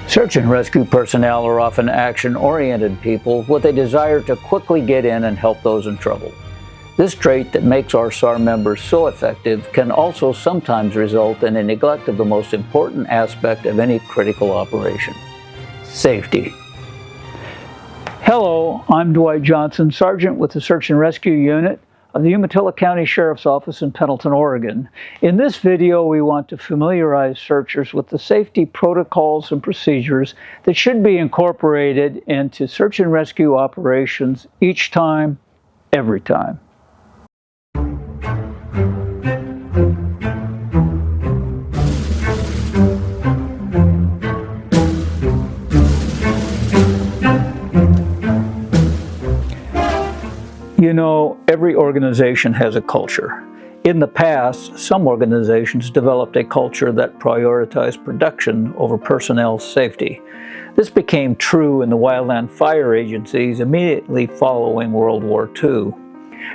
Search and rescue personnel are often action-oriented people with a desire to quickly get in and help those in trouble. This trait that makes our SAR members so effective can also sometimes result in a neglect of the most important aspect of any critical operation: safety. Hello, I'm Dwight Johnson, Sergeant with the Search and Rescue Unit of the Umatilla County Sheriff's Office in Pendleton, Oregon. In this video, we want to familiarize searchers with the safety protocols and procedures that should be incorporated into search and rescue operations each time, every time. You know, every organization has a culture. In the past, some organizations developed a culture that prioritized production over personnel safety. This became true in the wildland fire agencies immediately following World War II.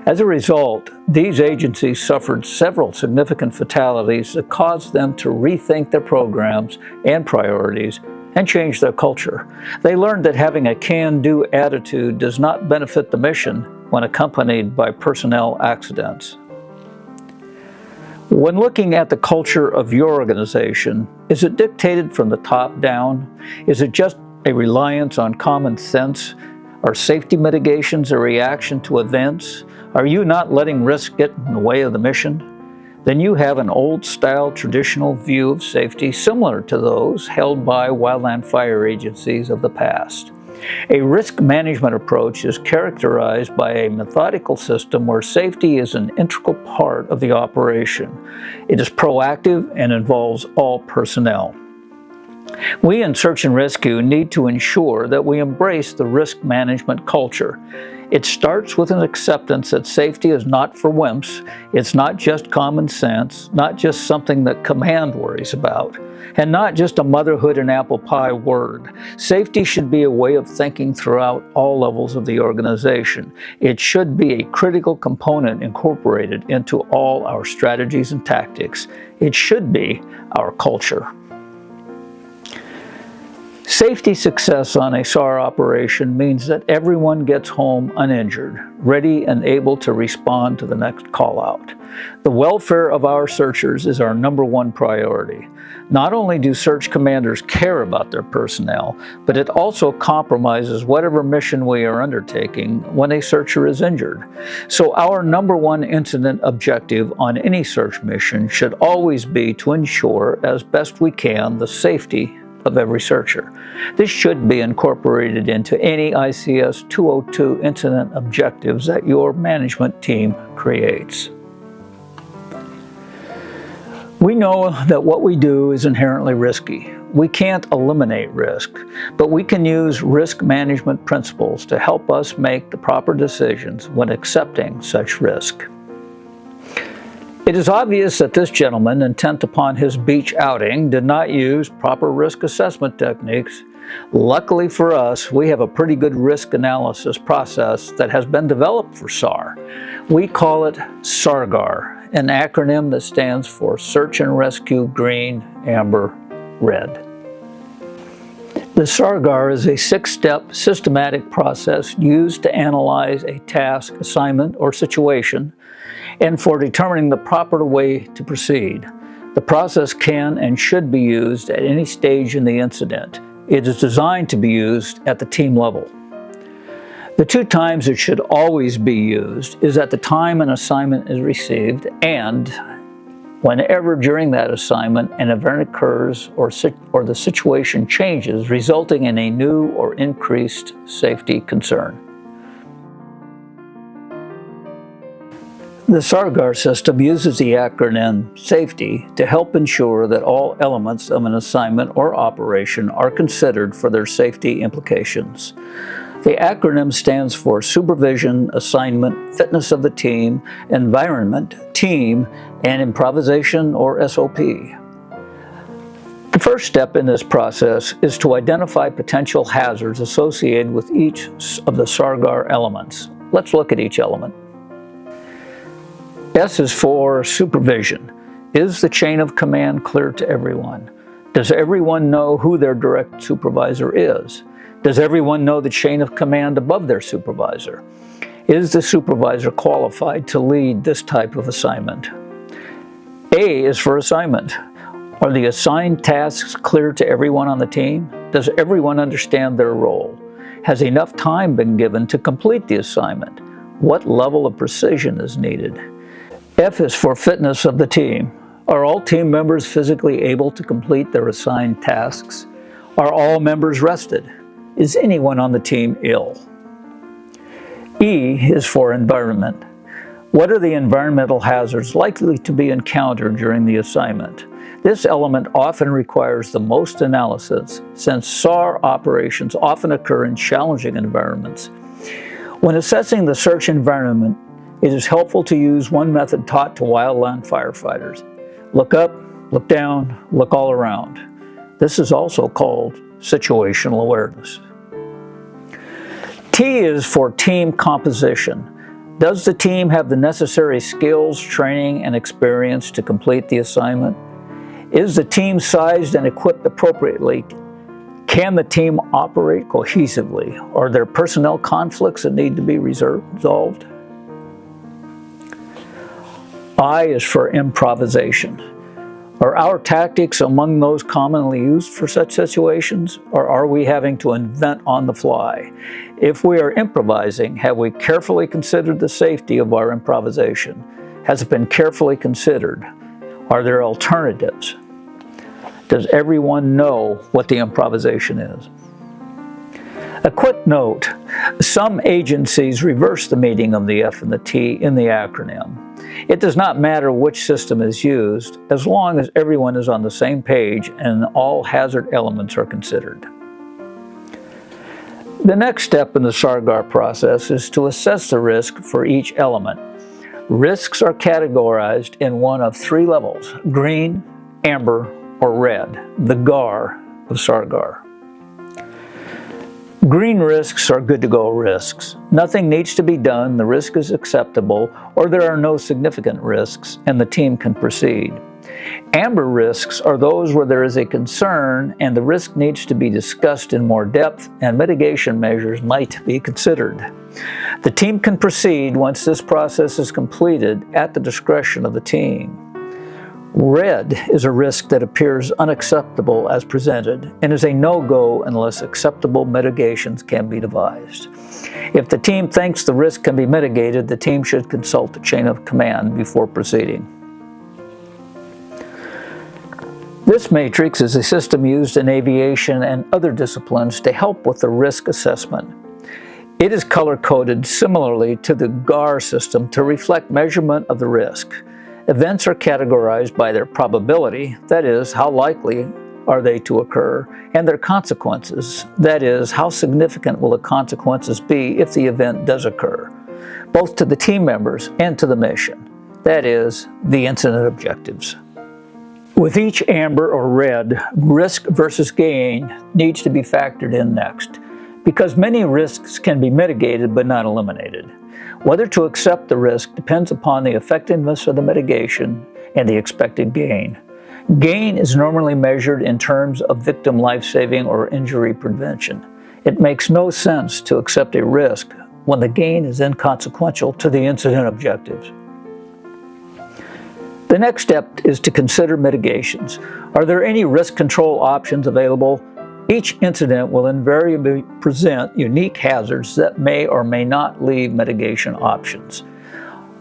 As a result, these agencies suffered several significant fatalities that caused them to rethink their programs and priorities and change their culture. They learned that having a can-do attitude does not benefit the mission when accompanied by personnel accidents. When looking at the culture of your organization, is it dictated from the top down? Is it just a reliance on common sense? Are safety mitigations a reaction to events? Are you not letting risk get in the way of the mission? Then you have an old-style traditional view of safety similar to those held by wildland fire agencies of the past. A risk management approach is characterized by a methodical system where safety is an integral part of the operation. It is proactive and involves all personnel. We in Search and Rescue need to ensure that we embrace the risk management culture. It starts with an acceptance that safety is not for wimps. It's not just common sense, not just something that command worries about, and not just a motherhood and apple pie word. Safety should be a way of thinking throughout all levels of the organization. It should be a critical component incorporated into all our strategies and tactics. It should be our culture. Safety success on a SAR operation means that everyone gets home uninjured, ready and able to respond to the next call-out. The welfare of our searchers is our #1 priority. Not only do search commanders care about their personnel, but it also compromises whatever mission we are undertaking when a searcher is injured. So our #1 incident objective on any search mission should always be to ensure, as best we can, the safety of every searcher. This should be incorporated into any ICS 202 incident objectives that your management team creates. We know that what we do is inherently risky. We can't eliminate risk, but we can use risk management principles to help us make the proper decisions when accepting such risk. It is obvious that this gentleman, intent upon his beach outing, did not use proper risk assessment techniques. Luckily for us, we have a pretty good risk analysis process that has been developed for SAR. We call it SAR-GAR, an acronym that stands for Search and Rescue Green, Amber, Red. The SAR-GAR is a 6-step systematic process used to analyze a task, assignment, or situation, and for determining the proper way to proceed. The process can and should be used at any stage in the incident. It is designed to be used at the team level. The 2 times it should always be used is at the time an assignment is received and whenever during that assignment an event occurs or the situation changes, resulting in a new or increased safety concern. The SAR-GAR system uses the acronym SAFETY to help ensure that all elements of an assignment or operation are considered for their safety implications. The acronym stands for Supervision, Assignment, Fitness of the Team, Environment, Team, and Improvisation or SOP. The first step in this process is to identify potential hazards associated with each of the SAR-GAR elements. Let's look at each element. S is for supervision. Is the chain of command clear to everyone? Does everyone know who their direct supervisor is? Does everyone know the chain of command above their supervisor? Is the supervisor qualified to lead this type of assignment? A is for assignment. Are the assigned tasks clear to everyone on the team? Does everyone understand their role? Has enough time been given to complete the assignment? What level of precision is needed? F is for fitness of the team. Are all team members physically able to complete their assigned tasks? Are all members rested? Is anyone on the team ill? E is for environment. What are the environmental hazards likely to be encountered during the assignment? This element often requires the most analysis, since SAR operations often occur in challenging environments. When assessing the search environment, it is helpful to use one method taught to wildland firefighters. Look up, look down, look all around. This is also called situational awareness. T is for team composition. Does the team have the necessary skills, training, and experience to complete the assignment? Is the team sized and equipped appropriately? Can the team operate cohesively? Are there personnel conflicts that need to be resolved? I is for improvisation. Are our tactics among those commonly used for such situations, or are we having to invent on the fly? If we are improvising, have we carefully considered the safety of our improvisation? Has it been carefully considered? Are there alternatives? Does everyone know what the improvisation is? A quick note, some agencies reverse the meaning of the F and the T in the acronym. It does not matter which system is used, as long as everyone is on the same page and all hazard elements are considered. The next step in the SAR-GAR process is to assess the risk for each element. Risks are categorized in one of three levels: green, amber, or red, the GAR of SAR-GAR. Green risks are good-to-go risks. Nothing needs to be done, the risk is acceptable, or there are no significant risks, and the team can proceed. Amber risks are those where there is a concern and the risk needs to be discussed in more depth and mitigation measures might be considered. The team can proceed once this process is completed at the discretion of the team. Red is a risk that appears unacceptable as presented and is a no-go unless acceptable mitigations can be devised. If the team thinks the risk can be mitigated, the team should consult the chain of command before proceeding. This matrix is a system used in aviation and other disciplines to help with the risk assessment. It is color-coded similarly to the GAR system to reflect measurement of the risk. Events are categorized by their probability, that is, how likely are they to occur, and their consequences, that is, how significant will the consequences be if the event does occur, both to the team members and to the mission, that is, the incident objectives. With each amber or red, risk versus gain needs to be factored in next, because many risks can be mitigated but not eliminated. Whether to accept the risk depends upon the effectiveness of the mitigation and the expected gain. Gain is normally measured in terms of victim life-saving or injury prevention. It makes no sense to accept a risk when the gain is inconsequential to the incident objectives. The next step is to consider mitigations. Are there any risk control options available? Each incident will invariably present unique hazards that may or may not leave mitigation options.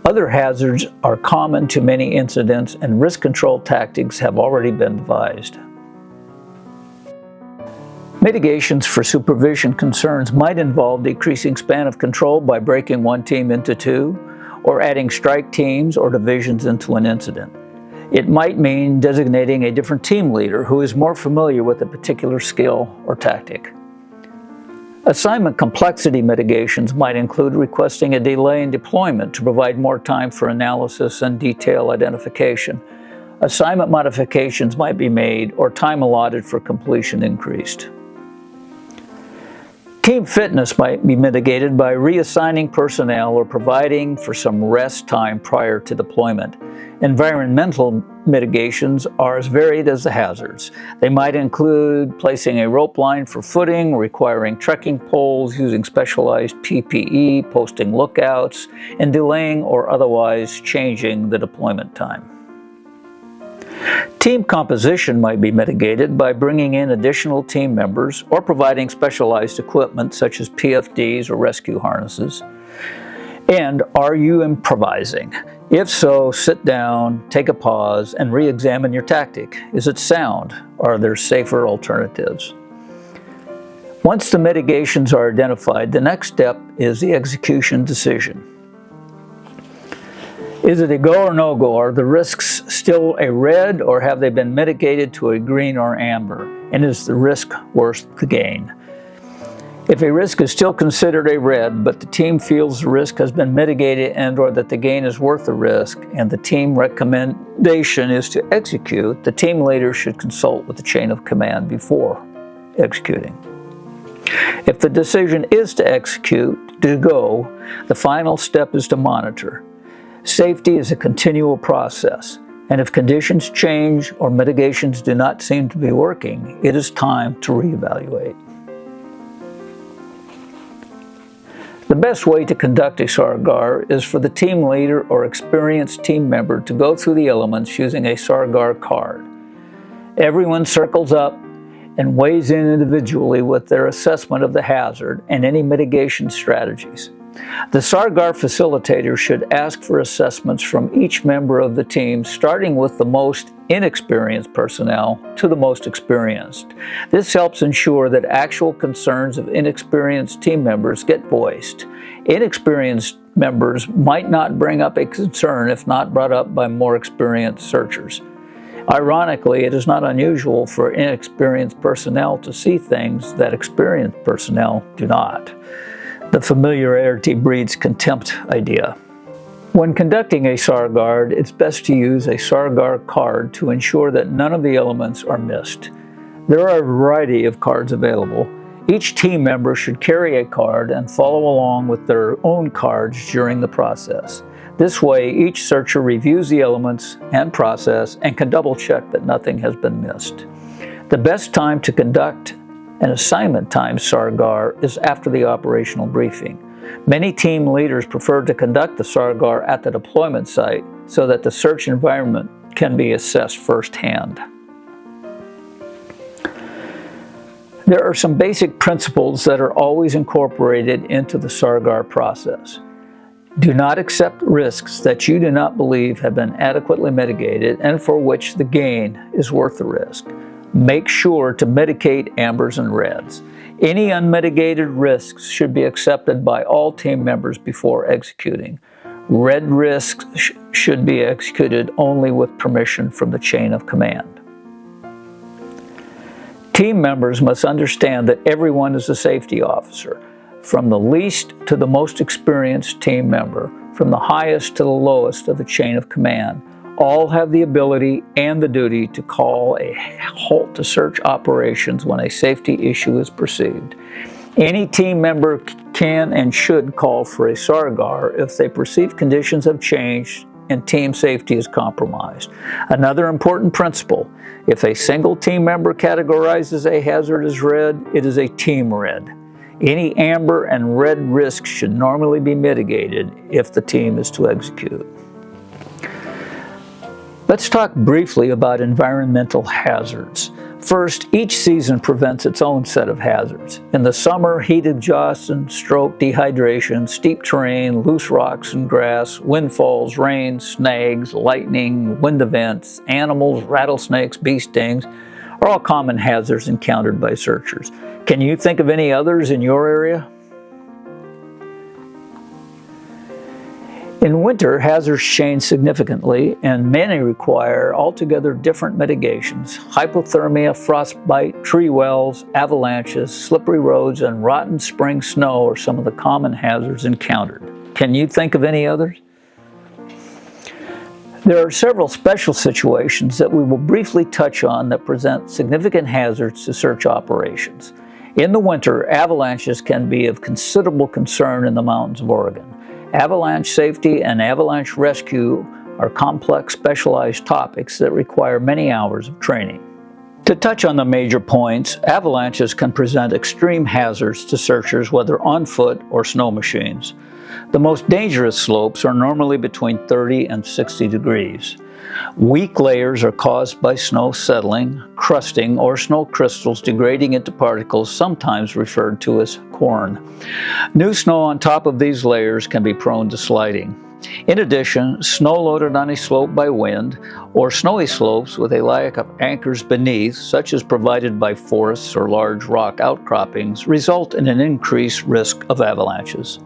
Other hazards are common to many incidents and risk control tactics have already been devised. Mitigations for supervision concerns might involve decreasing span of control by breaking one team into two, or adding strike teams or divisions into an incident. It might mean designating a different team leader who is more familiar with a particular skill or tactic. Assignment complexity mitigations might include requesting a delay in deployment to provide more time for analysis and detail identification. Assignment modifications might be made or time allotted for completion increased. Team fitness might be mitigated by reassigning personnel or providing for some rest time prior to deployment. Environmental mitigations are as varied as the hazards. They might include placing a rope line for footing, requiring trekking poles, using specialized PPE, posting lookouts, and delaying or otherwise changing the deployment time. Team composition might be mitigated by bringing in additional team members or providing specialized equipment such as PFDs or rescue harnesses. And are you improvising? If so, sit down, take a pause, and re-examine your tactic. Is it sound? Are there safer alternatives? Once the mitigations are identified, the next step is the execution decision. Is it a go or no go? Are the risks still a red, or have they been mitigated to a green or amber? And is the risk worth the gain? If a risk is still considered a red, but the team feels the risk has been mitigated and or that the gain is worth the risk, and the team recommendation is to execute, the team leader should consult with the chain of command before executing. If the decision is to execute, to go, the final step is to monitor. Safety is a continual process, and if conditions change or mitigations do not seem to be working, it is time to reevaluate. The best way to conduct a SAR-GAR is for the team leader or experienced team member to go through the elements using a SAR-GAR card. Everyone circles up and weighs in individually with their assessment of the hazard and any mitigation strategies. The SAR-GAR facilitator should ask for assessments from each member of the team, starting with the most inexperienced personnel to the most experienced. This helps ensure that actual concerns of inexperienced team members get voiced. Inexperienced members might not bring up a concern if not brought up by more experienced searchers. Ironically, it is not unusual for inexperienced personnel to see things that experienced personnel do not. The familiarity breeds contempt idea. When conducting a SAR-GAR, it's best to use a SAR-GAR card to ensure that none of the elements are missed. There are a variety of cards available. Each team member should carry a card and follow along with their own cards during the process. This way, each searcher reviews the elements and process and can double-check that nothing has been missed. The best time to conduct an assignment time SAR-GAR is after the operational briefing. Many team leaders prefer to conduct the SAR-GAR at the deployment site so that the search environment can be assessed firsthand. There are some basic principles that are always incorporated into the SAR-GAR process. Do not accept risks that you do not believe have been adequately mitigated and for which the gain is worth the risk. Make sure to mitigate ambers and reds. Any unmitigated risks should be accepted by all team members before executing. Red risks should be executed only with permission from the chain of command. Team members must understand that everyone is a safety officer, from the least to the most experienced team member, from the highest to the lowest of the chain of command. All have the ability and the duty to call a halt to search operations when a safety issue is perceived. Any team member can and should call for a SAR-GAR if they perceive conditions have changed and team safety is compromised. Another important principle: if a single team member categorizes a hazard as red, it is a team red. Any amber and red risks should normally be mitigated if the team is to execute. Let's talk briefly about environmental hazards. First, each season presents its own set of hazards. In the summer, heat exhaustion, stroke, dehydration, steep terrain, loose rocks and grass, windfalls, rain, snags, lightning, wind events, animals, rattlesnakes, bee stings are all common hazards encountered by searchers. Can you think of any others in your area? In winter, hazards change significantly, and many require altogether different mitigations. Hypothermia, frostbite, tree wells, avalanches, slippery roads, and rotten spring snow are some of the common hazards encountered. Can you think of any others? There are several special situations that we will briefly touch on that present significant hazards to search operations. In the winter, avalanches can be of considerable concern in the mountains of Oregon. Avalanche safety and avalanche rescue are complex, specialized topics that require many hours of training. To touch on the major points, avalanches can present extreme hazards to searchers, whether on foot or snow machines. The most dangerous slopes are normally between 30 and 60 degrees. Weak layers are caused by snow settling, crusting, or snow crystals degrading into particles, sometimes referred to as corn. New snow on top of these layers can be prone to sliding. In addition, snow loaded on a slope by wind, or snowy slopes with a lack of anchors beneath, such as provided by forests or large rock outcroppings, result in an increased risk of avalanches.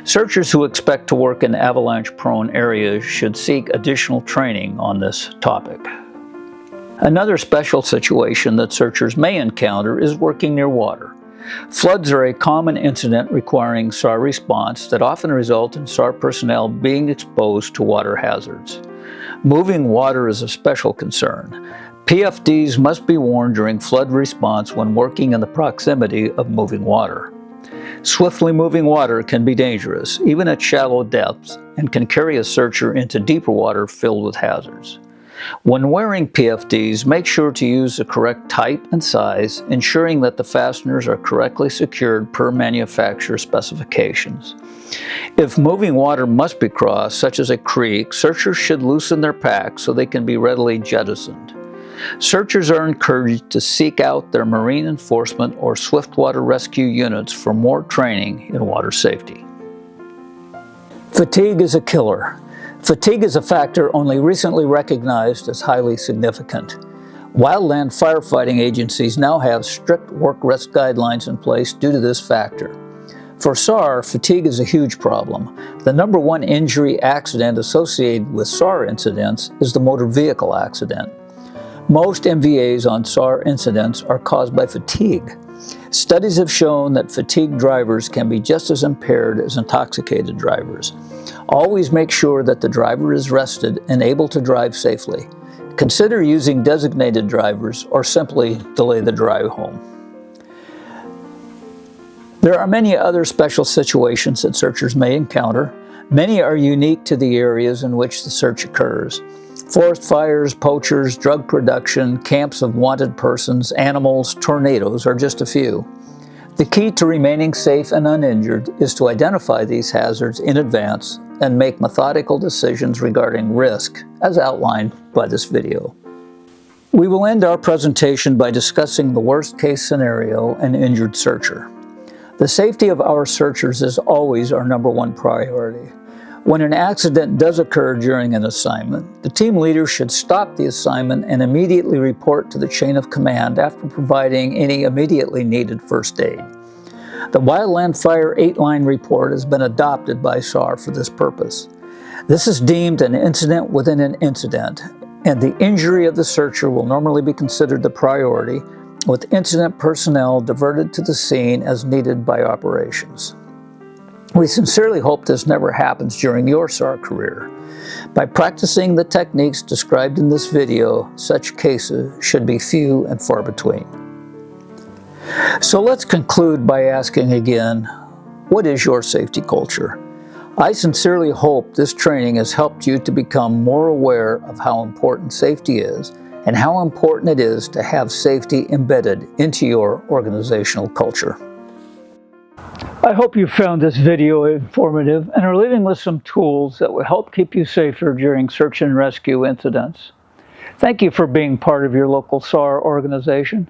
Searchers who expect to work in avalanche-prone areas should seek additional training on this topic. Another special situation that searchers may encounter is working near water. Floods are a common incident requiring SAR response that often result in SAR personnel being exposed to water hazards. Moving water is a special concern. PFDs must be worn during flood response when working in the proximity of moving water. Swiftly moving water can be dangerous, even at shallow depths, and can carry a searcher into deeper water filled with hazards. When wearing PFDs, make sure to use the correct type and size, ensuring that the fasteners are correctly secured per manufacturer specifications. If moving water must be crossed, such as a creek, searchers should loosen their packs so they can be readily jettisoned. Searchers are encouraged to seek out their marine enforcement or swiftwater rescue units for more training in water safety. Fatigue is a killer. Fatigue is a factor only recently recognized as highly significant. Wildland firefighting agencies now have strict work rest guidelines in place due to this factor. For SAR, fatigue is a huge problem. The number one injury accident associated with SAR incidents is the motor vehicle accident. Most MVAs on SAR incidents are caused by fatigue. Studies have shown that fatigued drivers can be just as impaired as intoxicated drivers. Always make sure that the driver is rested and able to drive safely. Consider using designated drivers or simply delay the drive home. There are many other special situations that searchers may encounter. Many are unique to the areas in which the search occurs. Forest fires, poachers, drug production, camps of wanted persons, animals, tornadoes are just a few. The key to remaining safe and uninjured is to identify these hazards in advance and make methodical decisions regarding risk, as outlined by this video. We will end our presentation by discussing the worst-case scenario and injured searcher. The safety of our searchers is always our number one priority. When an accident does occur during an assignment, the team leader should stop the assignment and immediately report to the chain of command after providing any immediately needed first aid. The Wildland Fire 8-line report has been adopted by SAR for this purpose. This is deemed an incident within an incident, and the injury of the searcher will normally be considered the priority, with incident personnel diverted to the scene as needed by operations. We sincerely hope this never happens during your SAR career. By practicing the techniques described in this video, such cases should be few and far between. So let's conclude by asking again, what is your safety culture? I sincerely hope this training has helped you to become more aware of how important safety is and how important it is to have safety embedded into your organizational culture. I hope you found this video informative and are leaving with some tools that will help keep you safer during search and rescue incidents. Thank you for being part of your local SAR organization.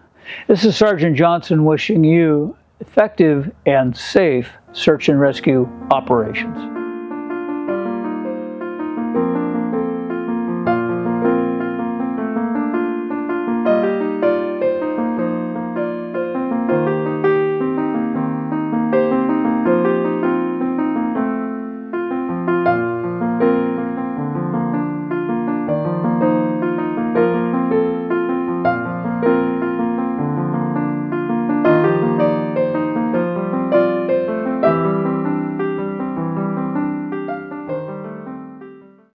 This is Sergeant Johnson wishing you effective and safe search and rescue operations.